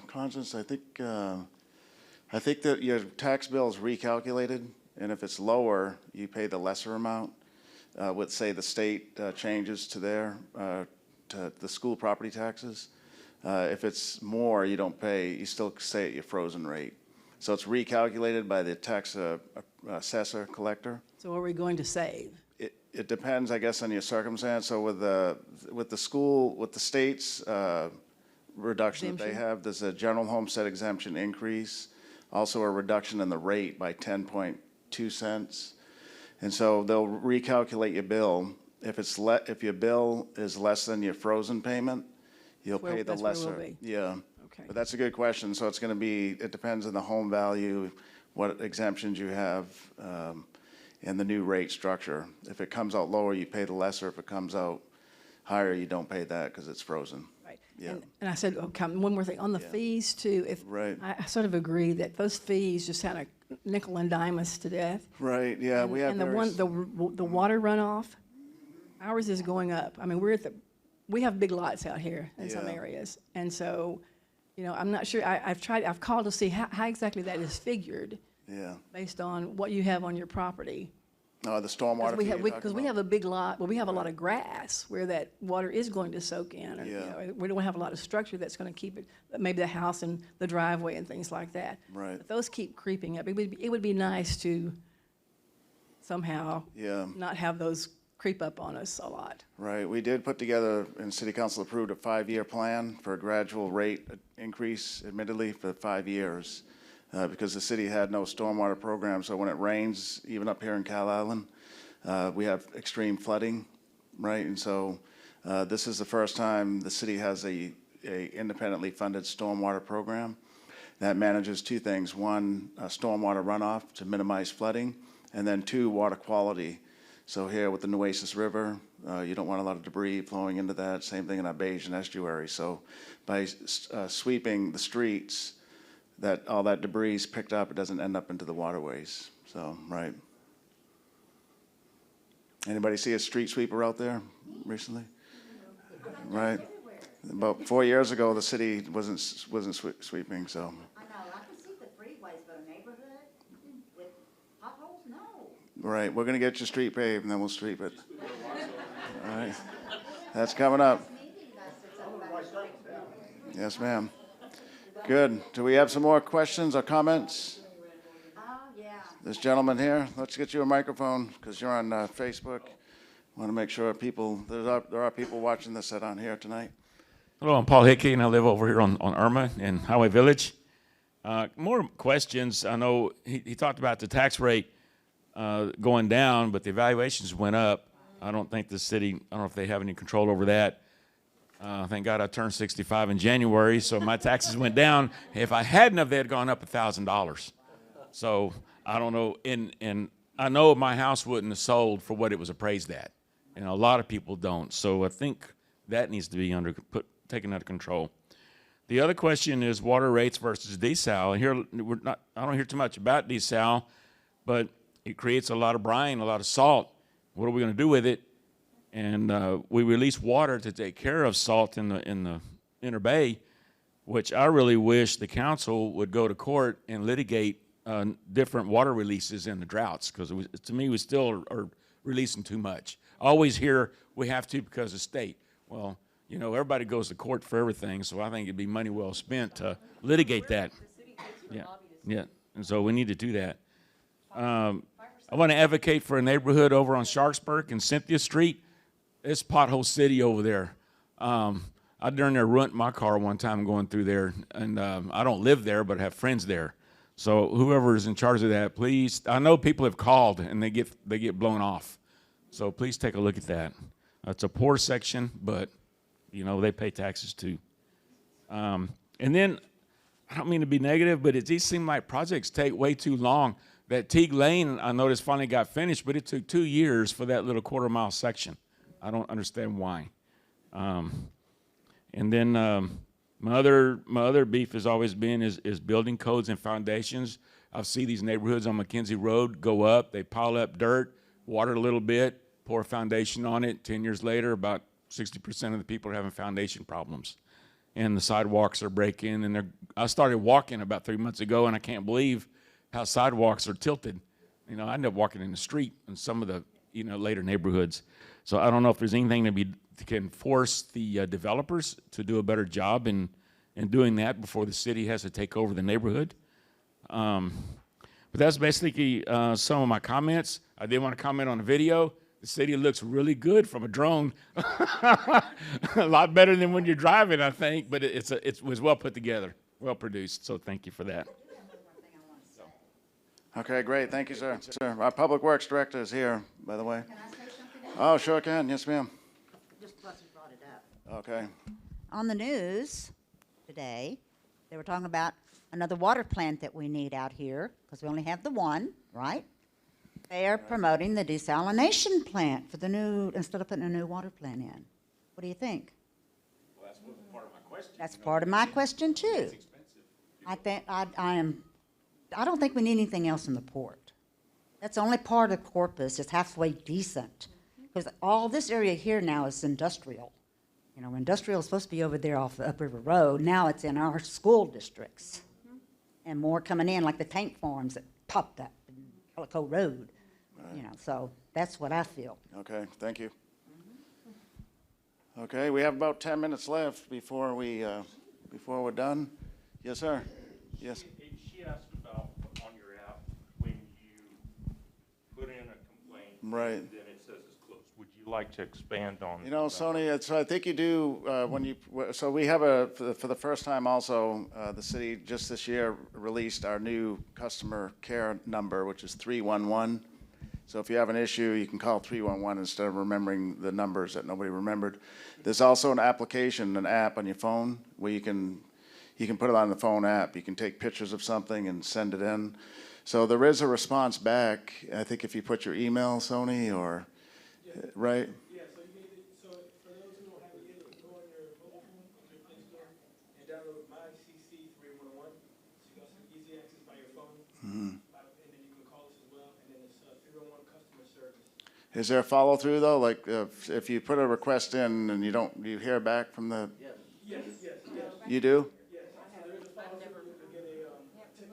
Constance, I think that your tax bill is recalculated, and if it's lower, you pay the lesser amount. With, say, the state changes to to the school property taxes. If it's more, you don't pay, you still stay at your frozen rate. So it's recalculated by the tax assessor collector. So are we going to save? It depends, I guess, on your circumstance. So with the state's reduction that they have, there's a general homestead exemption increase, also a reduction in the rate by 10.2 cents. And so they'll recalculate your bill. If your bill is less than your frozen payment, you'll pay the lesser. Yeah. Okay. But that's a good question. So it's going to be, it depends on the home value, what exemptions you have, and the new rate structure. If it comes out lower, you pay the lesser. If it comes out higher, you don't pay that because it's frozen. Right. Yeah. And I said, okay, one more thing on the fees too. Right. I sort of agree that those fees just kind of nickel and dime us to death. Right. Yeah. We have and the water runoff, ours is going up. I mean, we have big lots out here in some areas, and so, I'm not sure. I've called to see how exactly that is figured. Yeah. Based on what you have on your property. The stormwater. Because we have a big lot, we have a lot of grass where that water is going to soak in. And, we don't have a lot of structure that's going to keep it, maybe the house and the driveway and things like that. Right. But those keep creeping up. It would be nice to somehow not have those creep up on us a lot. Right. We did put together, and City Council approved a 5-year plan for a gradual rate increase, admittedly, for 5 years. Because the city had no stormwater program, so when it rains, even up here in Calallen, we have extreme flooding, right? And so this is the first time the city has a independently funded stormwater program that manages two things. One, stormwater runoff to minimize flooding, and then two, water quality. So here with the Nueces River, you don't want a lot of debris flowing into that. Same thing in our Bayesian estuary. So by sweeping the streets, that all that debris is picked up, it doesn't end up into the waterways. So, right. Anybody see a street sweeper out there recently? Right. About 4 years ago, the city wasn't sweeping. So. I know. I can see the freeways, but a neighborhood with potholes, no. Right. We're gonna get your street paved, and then we'll sweep it. All right. That's coming up. Yes, ma'am. Good. Do we have some more questions or comments? Yeah. This gentleman here, let's get you a microphone because you're on Facebook. Want to make sure people, there are people watching this that aren't here tonight. Hello, I'm Paul Hickey, and I live over here on Irma in Highway Village. More questions. I know he talked about the tax rate going down, but the evaluations went up. I don't think the city, I don't know if they have any control over that. Thank God I turned 65 in January, so my taxes went down. If I hadn't, they had gone up $1,000. So I don't know, and I know my house wouldn't have sold for what it was appraised at, and a lot of people don't. So I think that needs to be taken under control. The other question is water rates versus desal. And here I don't hear too much about desal, but it creates a lot of brine, a lot of salt. What are we going to do with it? And we release water to take care of salt in the inner bay, which I really wish the council would go to court and litigate different water releases in the droughts, because to me we still are releasing too much. I always hear we have to because of state. Well, you know, everybody goes to court for everything, so I think it'd be money well spent to litigate that. Yeah, and so we need to do that. I want to advocate for a neighborhood over on Sharpsburg and Cynthia Street. It's pothole city over there. I during there ruined my car one time going through there, and I don't live there, but I have friends there. So whoever is in charge of that, please. I know people have called and they get blown off. So please take a look at that. It's a poor section, but you know they pay taxes too. And then I don't mean to be negative, but these seem like projects take way too long. That Teague Lane, I noticed, finally got finished, but it took 2 years for that little quarter-mile section. I don't understand why. And then my other beef has always been is building codes and foundations. I see these neighborhoods on McKenzie Road go up. They pile up dirt, water a little bit, pour a foundation on it. 10 years later, about 60% of the people are having foundation problems. And the sidewalks are breaking. And I started walking about 3 months ago, and I can't believe how sidewalks are tilted. You know, I end up walking in the street in some of the later neighborhoods. So I don't know if there's anything that can force the developers to do a better job in doing that before the city has to take over the neighborhood. But that's basically some of my comments. I did want to comment on the video. The city looks really good from a drone. A lot better than when you're driving, I think, but it was well put together, well produced, so thank you for that. Okay, great. Thank you, sir. Our Public Works Director is here, by the way. Can I say something? Oh, sure can. Yes, ma'am. Just because you brought it up. Okay. On the news today, they were talking about another water plant that we need out here, because we only have the one, right? They are promoting the desalination plant for the new, instead of putting a new water plant in. What do you think? Well, that's part of my question. That's part of my question, too. It's expensive. I think I don't think we need anything else in the port. That's the only part of Corpus that's halfway decent. Because all this area here now is industrial. You know, industrial is supposed to be over there off the Upriver Road. Now it's in our school districts. And more coming in, like the tank farms that popped up in Calico Road. Right. You know, so that's what I feel. Okay, thank you. Okay, we have about 10 minutes left before we're done. Yes, sir. Yes. She asked about on your app when you put in a complaint, Right. and then it says it's closed. Would you like to expand on? You know, Sony, so I think you do so we have for the first time also, the city just this year released our new customer care number, which is 311. So if you have an issue, you can call 311 instead of remembering the numbers that nobody remembered. There's also an application, an app on your phone where you can put it on the phone app. You can take pictures of something and send it in. So there is a response back. I think if you put your email, Sony, or right? Yeah, so for those who don't have it yet, go on your mobile phone, on your Play Store, and download My CC 311. So you got some easy access by your phone, and then you can call us as well. And then it's 311 customer service. Is there a follow through though? Like if you put a request in and you hear back from the? Yes. You do? Yes. So there is a follow through to get a ticket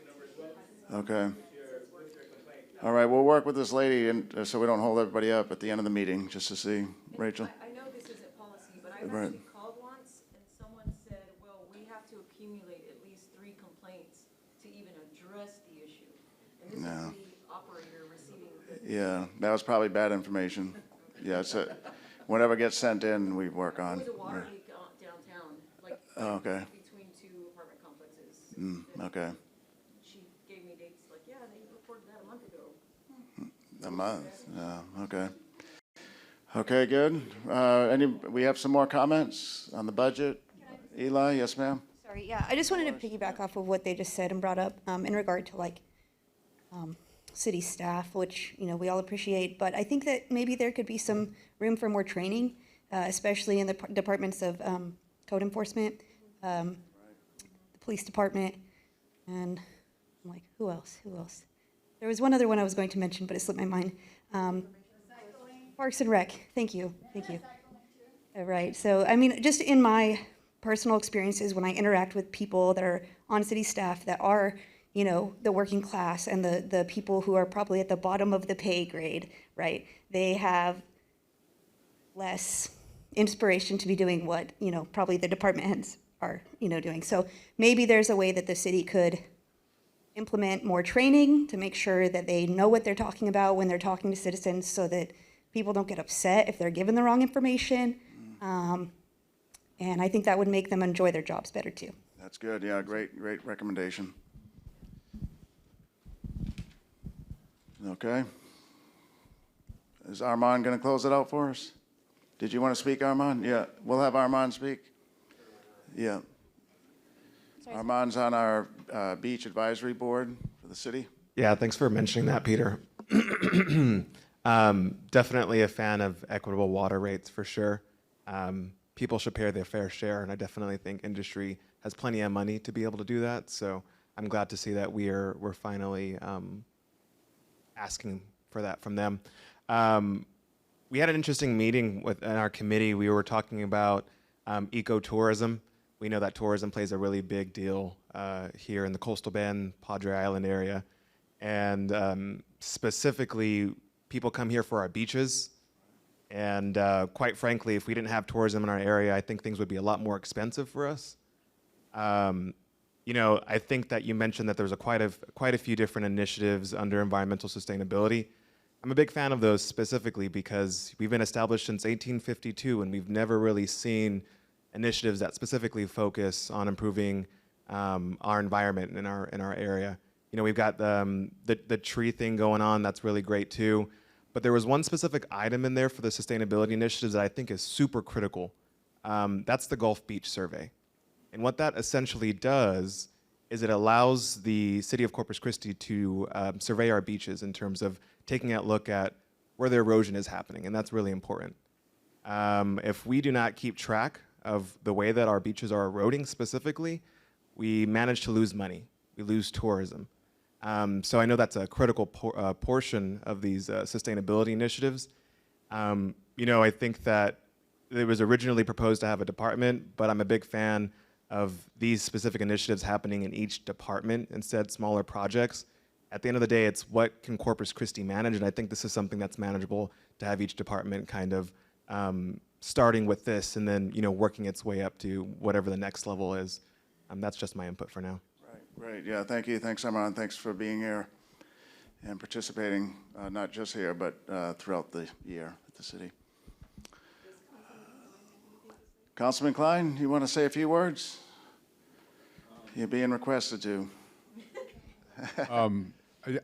number as well. Okay. With your complaint. All right, we'll work with this lady, and so we don't hold everybody up at the end of the meeting, just to see. Rachel? I know this isn't policy, but I've Right. actually called once, and someone said, well, we have to accumulate at least 3 complaints to even address the issue. And this No. is the operator receiving the. Yeah, that was probably bad information. Yeah, so whatever gets sent in, we work on. There was a water leak downtown, like Oh, okay. between two apartment complexes. Okay. She gave me dates like, yeah, they reported that a month ago. A month, okay. Okay, good. We have some more comments on the budget? Eli, yes, ma'am? Sorry, yeah, I just wanted to piggyback off of what they just said and brought up in regard to like city staff, which, you know, we all appreciate, but I think that maybe there could be some room for more training, especially in the departments of code enforcement, the police department, and I'm like, who else? There was one other one I was going to mention, but it slipped my mind. Parks and Rec, thank you. All right, so I mean, just in my personal experiences when I interact with people that are on city staff that are, you know, the working class and the people who are probably at the bottom of the pay grade, right? They have less inspiration to be doing what, you know, probably the department heads are, you know, doing. So maybe there's a way that the city could implement more training to make sure that they know what they're talking about when they're talking to citizens so that people don't get upset if they're given the wrong information. And I think that would make them enjoy their jobs better too. That's good, yeah, great recommendation. Okay. Is Armand going to close it out for us? Did you want to speak, Armand? Yeah, we'll have Armand speak. Yeah. Armand's on our beach advisory board for the city. Yeah, thanks for mentioning that, Peter. Definitely a fan of equitable water rates for sure. People should pay their fair share, and I definitely think industry has plenty of money to be able to do that. So I'm glad to see that we're finally asking for that from them. We had an interesting meeting in our committee. We were talking about ecotourism. We know that tourism plays a really big deal here in the Coastal Bend, Padre Island area. And specifically, people come here for our beaches. And quite frankly, if we didn't have tourism in our area, I think things would be a lot more expensive for us. You know, I think that you mentioned that there's quite a few different initiatives under environmental sustainability. I'm a big fan of those specifically because we've been established since 1852 and we've never really seen initiatives that specifically focus on improving our environment in our area. You know, we've got the tree thing going on, that's really great too. But there was one specific item in there for the sustainability initiatives that I think is super critical. That's the Gulf Beach Survey. And what that essentially does is it allows the city of Corpus Christi to survey our beaches in terms of taking a look at where the erosion is happening, and that's really important. If we do not keep track of the way that our beaches are eroding specifically, we manage to lose money. We lose tourism. So I know that's a critical portion of these sustainability initiatives. You know, I think that it was originally proposed to have a department, but I'm a big fan of these specific initiatives happening in each department instead, smaller projects. At the end of the day, it's what can Corpus Christi manage, and I think this is something that's manageable to have each department kind of starting with this and then, you know, working its way up to whatever the next level is. That's just my input for now. Great, yeah, thank you. Thanks, Armand. Thanks for being here and participating, not just here, but throughout the year at the city. Councilman Klein, you want to say a few words? You're being requested to. I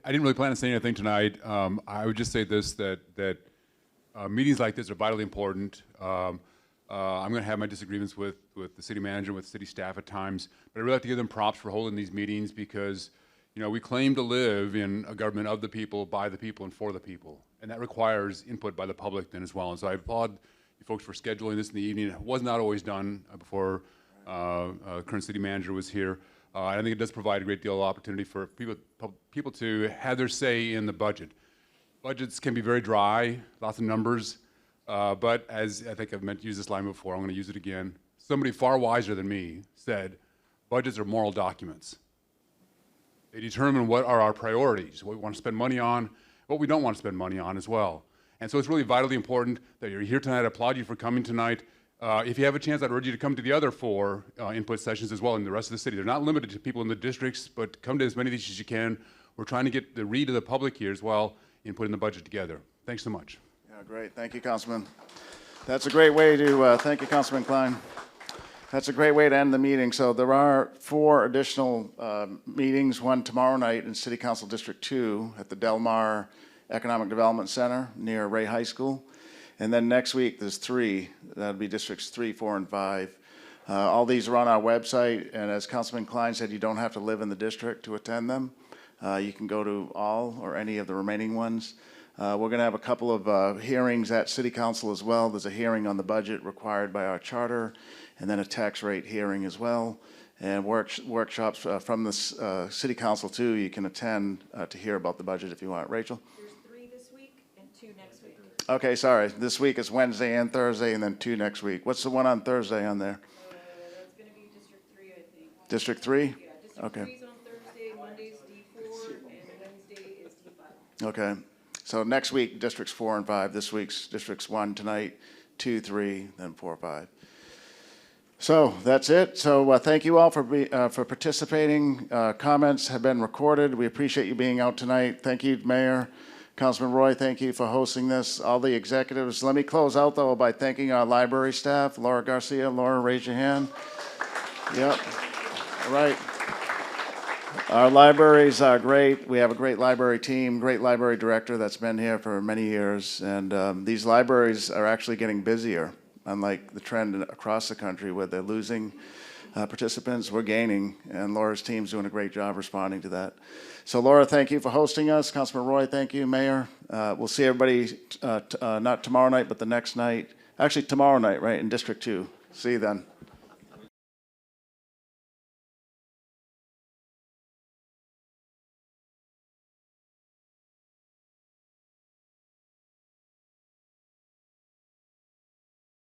didn't really plan on saying anything tonight. I would just say this, that meetings like this are vitally important. I'm going to have my disagreements with the city manager, with city staff at times, but I really like to give them props for holding these meetings because, you know, we claim to live in a government of the people, by the people, and for the people, and that requires input by the public then as well. And so I applaud you folks for scheduling this in the evening. It was not always done before current city manager was here. I think it does provide a great deal of opportunity for people to have their say in the budget. Budgets can be very dry, lots of numbers. But as I think I've meant to use this line before, I'm going to use it again. Somebody far wiser than me said, budgets are moral documents. They determine what are our priorities, what we want to spend money on, what we don't want to spend money on as well. And so it's really vitally important that you're here tonight. I applaud you for coming tonight. If you have a chance, I'd urge you to come to the other 4 input sessions as well in the rest of the city. They're not limited to people in the districts, but come to as many of these as you can. we're trying to get the read of the public here as well in putting the budget together. Thanks so much. Yeah, great. Thank you, Councilman. That's a great way to, thank you, Councilman Klein. That's a great way to end the meeting. So there are 4 additional meetings, one tomorrow night in City Council District 2 at the Del Mar Economic Development Center near Ray High School. And then next week, there's 3. That'll be Districts 3, 4, and 5. All these are on our website, and as Councilman Klein said, you don't have to live in the district to attend them. You can go to all or any of the remaining ones. We're going to have a couple of hearings at City Council as well. There's a hearing on the budget required by our charter, and then a tax rate hearing as well, and workshops from the City Council too. You can attend to hear about the budget if you want. Rachel? There's 3 this week and 2 next week. Okay, sorry. This week is Wednesday and Thursday, and then 2 next week. What's the one on Thursday on there? That's going to be District 3, I think. District 3? Yeah, District Okay. 3 is on Thursday, Monday's D4, and Wednesday is D5. Okay. So next week, Districts 4 and 5. This week's Districts 1 tonight, 2, 3, then 4, 5. So that's it. So thank you all for participating. Comments have been recorded. We appreciate you being out tonight. Thank you, Mayor. Councilman Roy, thank you for hosting this. All the executives. Let me close out, though, by thanking our library staff. Laura Garcia. Laura, raise your hand. Yep. All right. Our libraries are great. We have a great library team, great library director that's been here for many years. And these libraries are actually getting busier, unlike the trend across the country where they're losing participants. We're gaining, and Laura's team's doing a great job responding to that. So Laura, thank you for hosting us. Councilman Roy, thank you. Mayor, we'll see everybody not tomorrow night, but the next night. Actually, tomorrow night, right, in District 2. See you then.